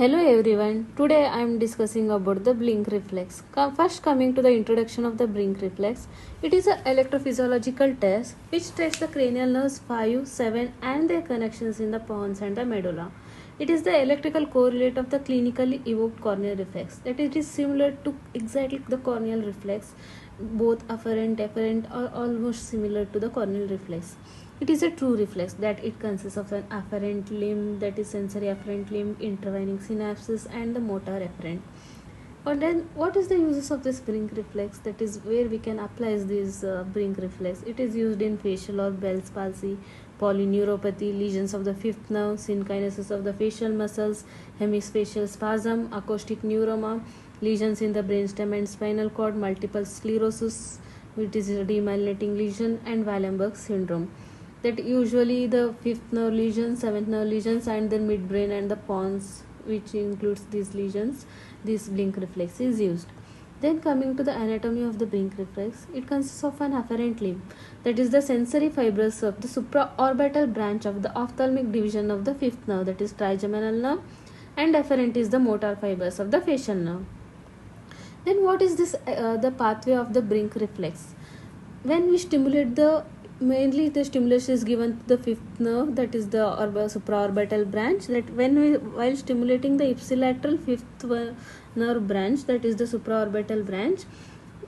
Hello everyone. Today I am discussing about the blink reflex. First coming to the introduction of the blink reflex. It is an electrophysiological test which tests the cranial nerves 5, 7 and their connections in the pons and the medulla. It is the electrical correlate of the clinically evoked corneal reflex. That it is similar to exactly the corneal reflex. Both afferent, efferent are almost similar to the corneal reflex. It is a true reflex that it consists of an afferent limb, that is sensory afferent limb, intervening synapses and the motor afferent. And then what is the uses of this blink reflex? That is where we can apply this blink reflex. It is used in facial or Bell's palsy, polyneuropathy, lesions of the fifth nerve, synkinesis of the facial muscles, hemifacial spasm, acoustic neuroma, lesions in the brainstem and spinal cord, multiple sclerosis, which is a demyelinating lesion, and Wallenberg syndrome. That usually the fifth nerve lesions, seventh nerve lesions, and then midbrain and the pons, which includes these lesions, this blink reflex is used. Then coming to the anatomy of the blink reflex, it consists of an afferent limb, that is the sensory fibers of the supraorbital branch of the ophthalmic division of the fifth nerve, that is trigeminal nerve, and afferent is the motor fibers of the facial nerve. Then what is this the pathway of the blink reflex? When we stimulate mainly the stimulation is given to the fifth nerve, that is the supraorbital branch. That while stimulating the ipsilateral fifth nerve branch, that is the supraorbital branch,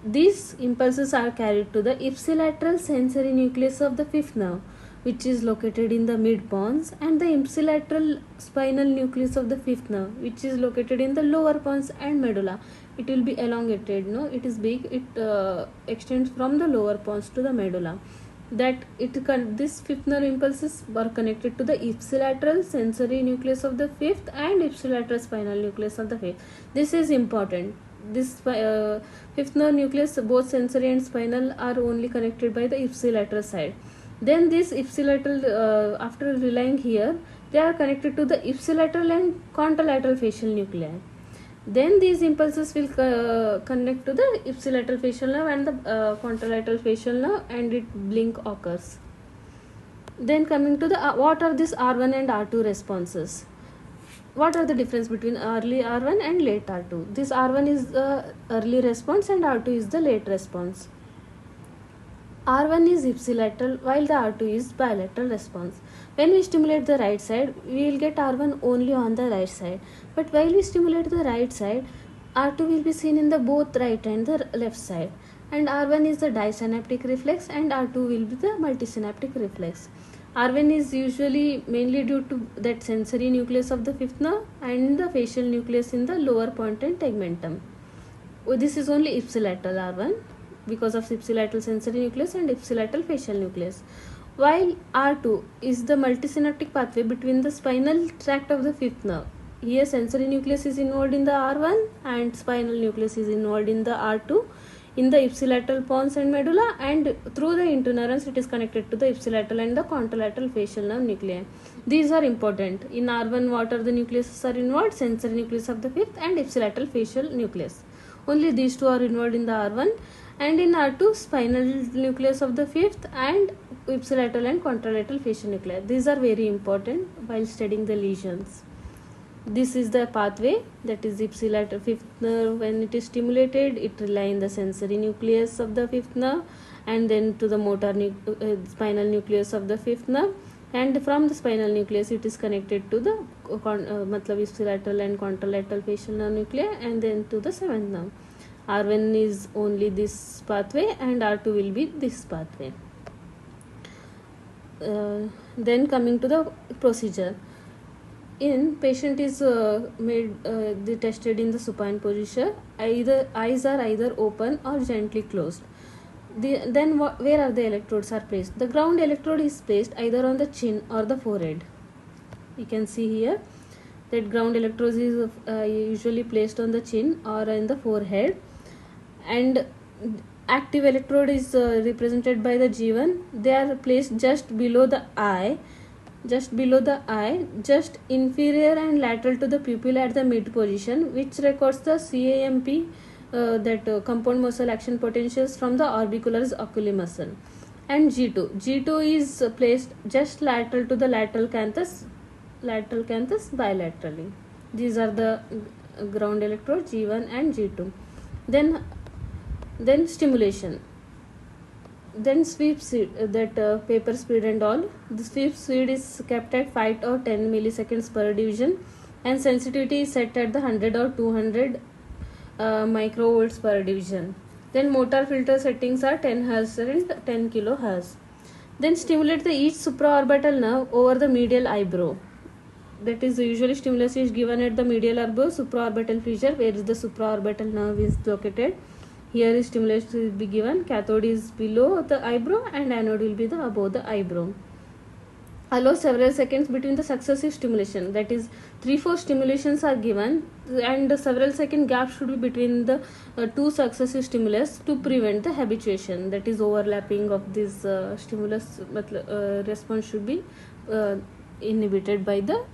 these impulses are carried to the ipsilateral sensory nucleus of the fifth nerve, which is located in the mid pons, and the ipsilateral spinal nucleus of the fifth nerve, which is located in the lower pons and medulla. It will be elongated, it is big. It extends from the lower pons to the medulla. This fifth nerve impulses are connected to the ipsilateral sensory nucleus of the fifth and ipsilateral spinal nucleus of the fifth. This is important. This fifth nerve nucleus, both sensory and spinal, are only connected by the ipsilateral side. Then this ipsilateral, after relying here, they are connected to the ipsilateral and contralateral facial nuclei. Then these impulses will connect to the ipsilateral facial nerve and the contralateral facial nerve, and it blink occurs. Then coming to the what are these R1 and R2 responses? What are the difference between early R1 and late R2? This R1 is the early response and R2 is the late response. R1 is ipsilateral while the R2 is bilateral response. When we stimulate the right side, we will get R1 only on the right side. But while we stimulate the right side, R2 will be seen in the both right and the left side. And R1 is the disynaptic reflex and R2 will be the multisynaptic reflex. R1 is usually mainly due to that sensory nucleus of the fifth nerve and the facial nucleus in the lower point and tegmentum. This is only ipsilateral R1 because of ipsilateral sensory nucleus and ipsilateral facial nucleus. While R2 is the multisynaptic pathway between the spinal tract of the fifth nerve. Here sensory nucleus is involved in the R1 and spinal nucleus is involved in the R2 in the ipsilateral pons and medulla, and through the interneurons it is connected to the ipsilateral and the contralateral facial nerve nuclei. These are important. In R1 what are the nucleuses are involved? Sensory nucleus of the fifth and ipsilateral facial nucleus. Only these two are involved in the R1, and in R2 spinal nucleus of the fifth and ipsilateral and contralateral facial nuclei. These are very important while studying the lesions. This is the pathway, that is ipsilateral fifth nerve. When it is stimulated, it relies in the sensory nucleus of the fifth nerve and then to the motor spinal nucleus of the fifth nerve, and from the spinal nucleus it is connected to the ipsilateral and contralateral facial nerve nuclei and then to the seventh nerve. R1 is only this pathway and R2 will be this pathway. Then coming to the procedure. In patient is tested in the supine position. Eyes are either open or gently closed. Where are the electrodes are placed? The ground electrode is placed either on the chin or the forehead. You can see here that ground electrode is usually placed on the chin or in the forehead, and active electrode is represented by the G1. They are placed just below the eye, just inferior and lateral to the pupil at the mid position, which records the CAMP, compound muscle action potentials from the orbicularis oculi muscle. And G2 is placed just lateral to the lateral canthus bilaterally. These are the ground electrode G1 and G2. Then stimulation. Then sweep speed, paper speed and all. The sweep speed is kept at 5 or 10 milliseconds per division, and sensitivity is set at the 100 or 200 microvolts per division. Then motor filter settings are 10 Hz and 10 kHz. Then stimulate the each supraorbital nerve over the medial eyebrow. That is, usually stimulus is given at the medial eyebrow, supraorbital fissure, where is the supraorbital nerve is located. Here is stimulus will be given. Cathode is below the eyebrow and anode will be above the eyebrow. Allow several seconds between the successive stimulation. That is, 3-4 stimulations are given, and several second gap should be between the two successive stimulus to prevent the habituation. That is, overlapping of this stimulus response should be inhibited by the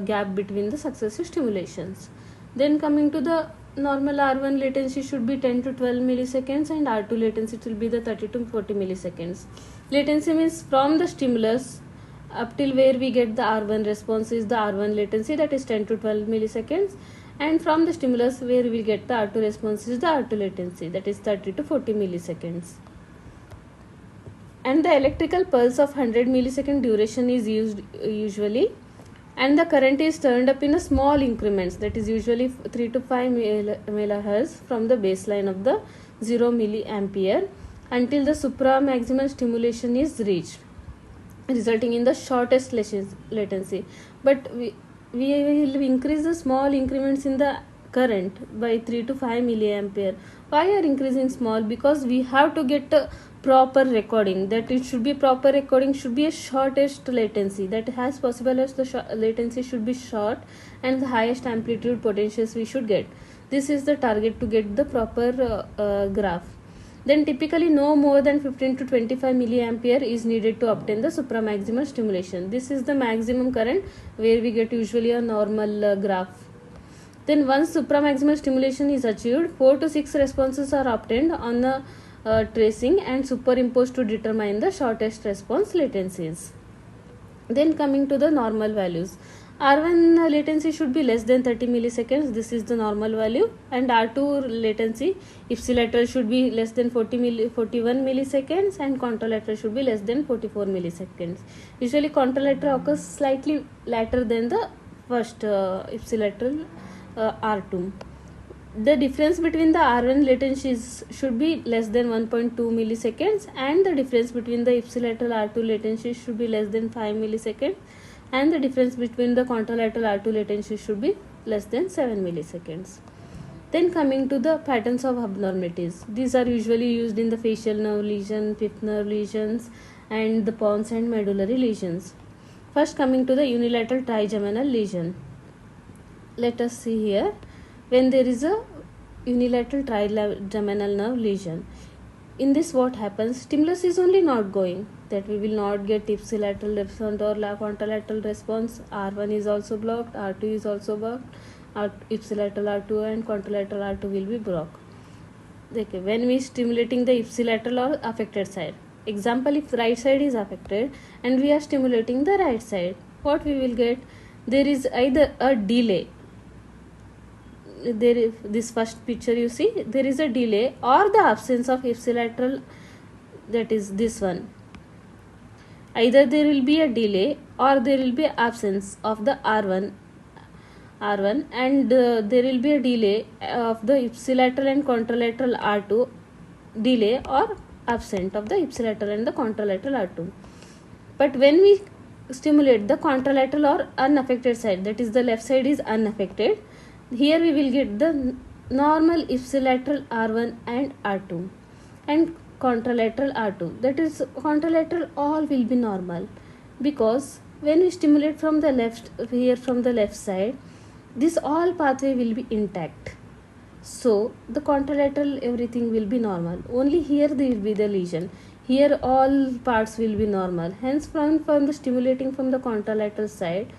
gap between the successive stimulations. Then coming to the normal R1 latency should be 10 to 12 milliseconds, and R2 latency will be the 30 to 40 milliseconds. Latency means from the stimulus up till where we get the R1 response is the R1 latency, that is 10 to 12 milliseconds, and from the stimulus where we get the R2 response is the R2 latency, that is 30 to 40 milliseconds. And the electrical pulse of 100 millisecond duration is used usually, and the current is turned up in a small increments, that is usually 3 to 5 millihertz from the baseline of the 0 milliampere until the supra maximal stimulation is reached, resulting in the shortest latency. But we will increase the small increments in the current by 3 to 5 milliampere. Why are increasing small? Because we have to get a proper recording. That it should be proper recording should be a shortest latency, that as possible as the latency should be short, and the highest amplitude potentials we should get. This is the target to get the proper graph. Then typically no more than 15 to 25 milliampere is needed to obtain the supramaximal stimulation. This is the maximum current where we get usually a normal graph. Then once supramaximal stimulation is achieved, 4 to 6 responses are obtained on the tracing and superimposed to determine the shortest response latencies. Then coming to the normal values. R1 latency should be less than 30 milliseconds. This is the normal value. And R2 latency, ipsilateral should be less than 41 milliseconds, and contralateral should be less than 44 milliseconds. Usually contralateral occurs slightly later than the first ipsilateral R2. The difference between the R1 latencies should be less than 1.2 milliseconds, and the difference between the ipsilateral R2 latency should be less than 5 milliseconds, and the difference between the contralateral R2 latency should be less than 7 milliseconds. Then coming to the patterns of abnormalities. These are usually used in the facial nerve lesion, fifth nerve lesions, and the pons and medullary lesions. First coming to the unilateral trigeminal lesion. Let us see here. When there is a unilateral trigeminal nerve lesion, in this what happens? Stimulus is only not going, that we will not get ipsilateral response or contralateral response. R1 is also blocked, R2 is also blocked, ipsilateral R2 and contralateral R2 will be blocked. Okay, when we stimulating the ipsilateral or affected side, example, if right side is affected and we are stimulating the right side, what we will get? There is either a delay. There is this first picture you see, there is a delay or the absence of ipsilateral, that is this one. Either there will be a delay or there will be absence of the R1 and there will be a delay of the ipsilateral and contralateral R2, delay or absent of the ipsilateral and the contralateral R2. But when we stimulate the contralateral or unaffected side, that is the left side is unaffected, here we will get the normal ipsilateral R1 and R2 and contralateral R2, that is contralateral all will be normal, because when we stimulate from the left, here from the left side, this all pathway will be intact. So the contralateral everything will be normal, only here there will be the lesion. Here all parts will be normal, hence from the stimulating from the contralateral side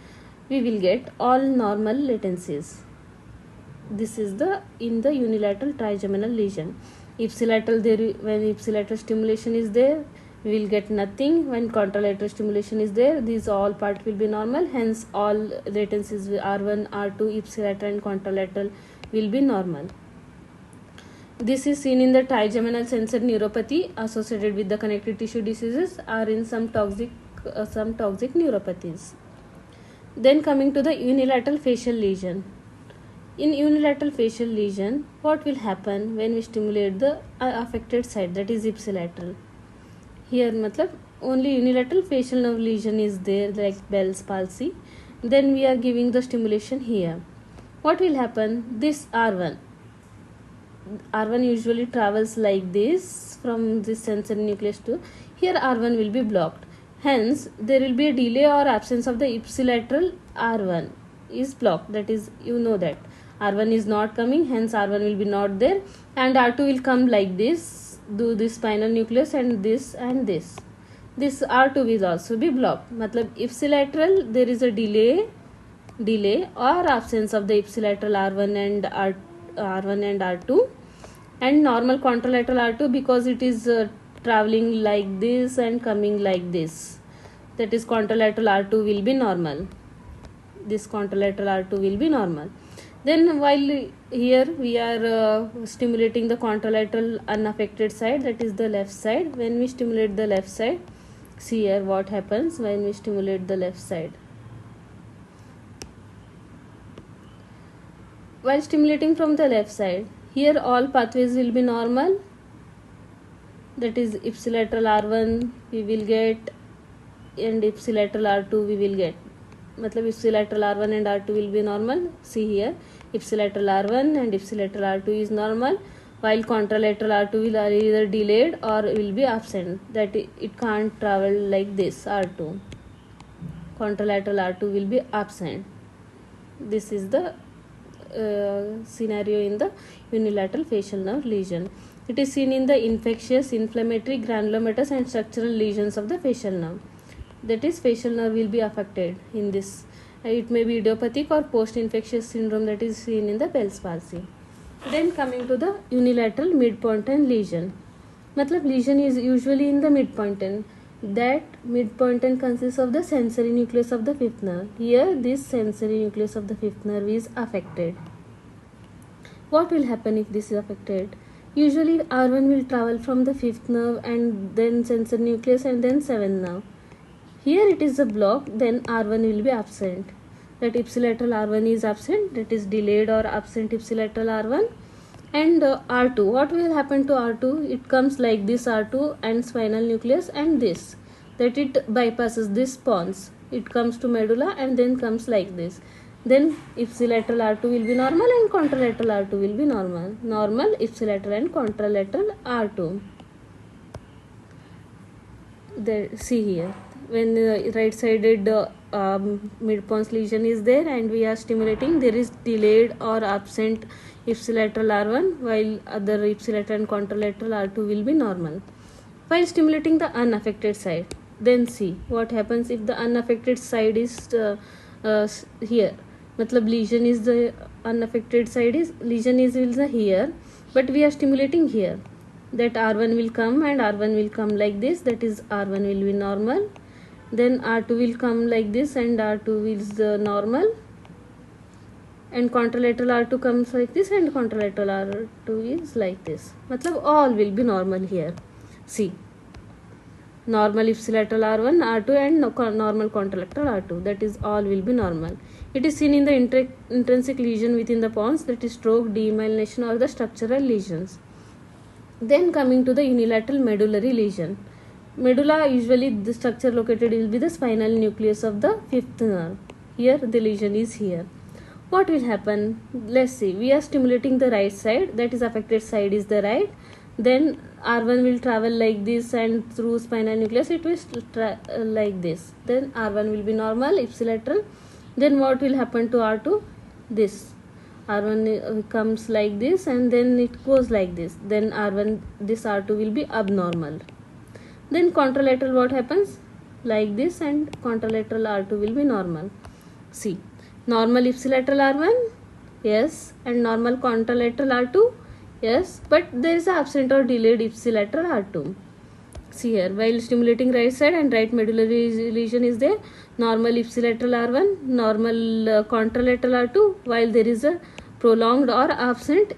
we will get all normal latencies. This is the in the unilateral trigeminal lesion. Ipsilateral, there when ipsilateral stimulation is there, we will get nothing. When contralateral stimulation is there, these all part will be normal, hence all latencies R1, R2, ipsilateral and contralateral will be normal. This is seen in the trigeminal sensory neuropathy associated with the connective tissue diseases or in some toxic neuropathies. Then coming to the unilateral facial lesion. In unilateral facial lesion, what will happen when we stimulate the affected side, that is ipsilateral? Here matlab only unilateral facial nerve lesion is there, like Bell's palsy. Then we are giving the stimulation here. What will happen? This R1 usually travels like this from this sensory nucleus to here. R1 will be blocked, hence there will be a delay or absence of the ipsilateral. R1 is blocked, that is, you know that R1 is not coming, hence R1 will be not there, and R2 will come like this, do this spinal nucleus and this R2 will also be blocked. Matlab ipsilateral there is a delay or absence of the ipsilateral R1 and R2, and normal contralateral R2 because it is traveling like this and coming like this, that is contralateral R2 will be normal. This contralateral R2 will be normal. Then while here we are stimulating the contralateral unaffected side, that is the left side. When we stimulate the left side, see here what happens when we stimulate the left side. While stimulating from the left side, here all pathways will be normal, that is ipsilateral R1 we will get and ipsilateral R2 we will get. Matlab ipsilateral R1 and R2 will be normal. See here, ipsilateral R1 and ipsilateral R2 is normal, while contralateral R2 will either delayed or will be absent, that it can't travel like this. R2, contralateral R2 will be absent. This is the scenario in the unilateral facial nerve lesion. It is seen in the infectious, inflammatory, granulomatous and structural lesions of the facial nerve, that is facial nerve will be affected in this. It may be idiopathic or post-infectious syndrome, that is seen in the Bell's palsy. Then coming to the unilateral midpointed lesion. Matlab lesion is usually in the midpointed. That midpointed consists of the sensory nucleus of the fifth nerve. Here this sensory nucleus of the fifth nerve is affected. What will happen if this is affected? Usually R1 will travel from the fifth nerve and then sensory nucleus and then seventh nerve. Here it is a block, then R1 will be absent. That ipsilateral R1 is absent, that is delayed or absent ipsilateral R1. And R2, what will happen to R2? It comes like this R2 and spinal nucleus and this, that it bypasses this pons. It comes to medulla and then comes like this. Then ipsilateral R2 will be normal and contralateral R2 will be normal. Normal ipsilateral and contralateral R2. There, see here, when right sided midpons lesion is there and we are stimulating, there is delayed or absent ipsilateral R1, while other ipsilateral and contralateral R2 will be normal. While stimulating the unaffected side, then see what happens if the unaffected side is here. Matlab lesion is the unaffected side is here, but we are stimulating here. That R1 will come and R1 will come like this, that is R1 will be normal. Then R2 will come like this and R2 is normal, and contralateral R2 comes like this and contralateral R2 is like this. Matlab all will be normal here. See, normal ipsilateral R1, R2 and normal contralateral R2, that is all will be normal. It is seen in the intrinsic lesion within the pons, that is stroke, demyelination or the structural lesions. Then coming to the unilateral medullary lesion. Medulla, usually the structure located will be the spinal nucleus of the fifth nerve. Here the lesion is here. What will happen? Let's see. We are stimulating the right side, that is affected side is the right. Then R1 will travel like this and through spinal nucleus it will like this. Then R1 will be normal, ipsilateral. Then what will happen to R2? This. R1 comes like this and then it goes like this. Then R1, this R2 will be abnormal. Then contralateral what happens? Like this, and contralateral R2 will be normal. See, normal ipsilateral R1, yes, and normal contralateral R2, yes, but there is absent or delayed ipsilateral R2. See here, while stimulating right side and right medullary lesion is there, normal ipsilateral R1, normal contralateral R2, while there is a prolonged or absent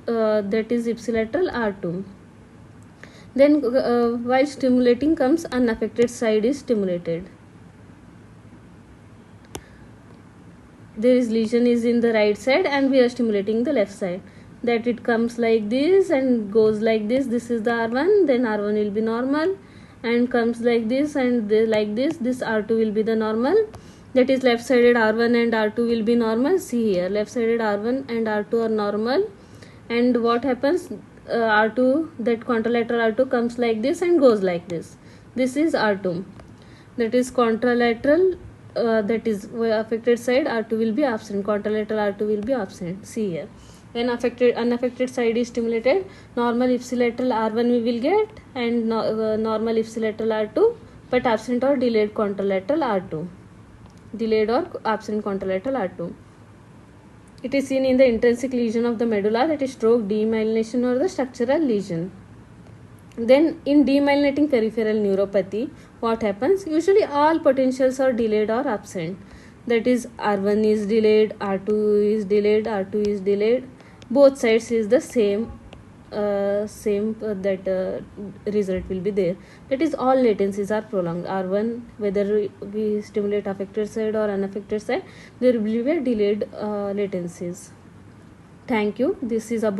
that is ipsilateral R2. Then while stimulating comes unaffected side is stimulated. There is lesion is in the right side and we are stimulating the left side, that it comes like this and goes like this. This is the R1, then R1 will be normal and comes like this and like this. This R2 will be the normal, that is left sided R1 and R2 will be normal. See here, left sided R1 and R2 are normal, and what happens, R2, that contralateral R2 comes like this and goes like this. This is R2, that is contralateral, that is affected side R2 will be absent, contralateral R2 will be absent. See here, when unaffected side is stimulated, normal ipsilateral R1 we will get and normal ipsilateral R2, but absent or delayed contralateral R2, delayed or absent contralateral R2. It is seen in the intrinsic lesion of the medulla, that is stroke, demyelination or the structural lesion. Then in demyelinating peripheral neuropathy, what happens? Usually all potentials are delayed or absent. That is R1 is delayed, R2 is delayed, R2 is delayed. Both sides is the same result will be there. That is all latencies are prolonged. R1, whether we stimulate affected side or unaffected side, there will be a delayed latencies. Thank you. This is about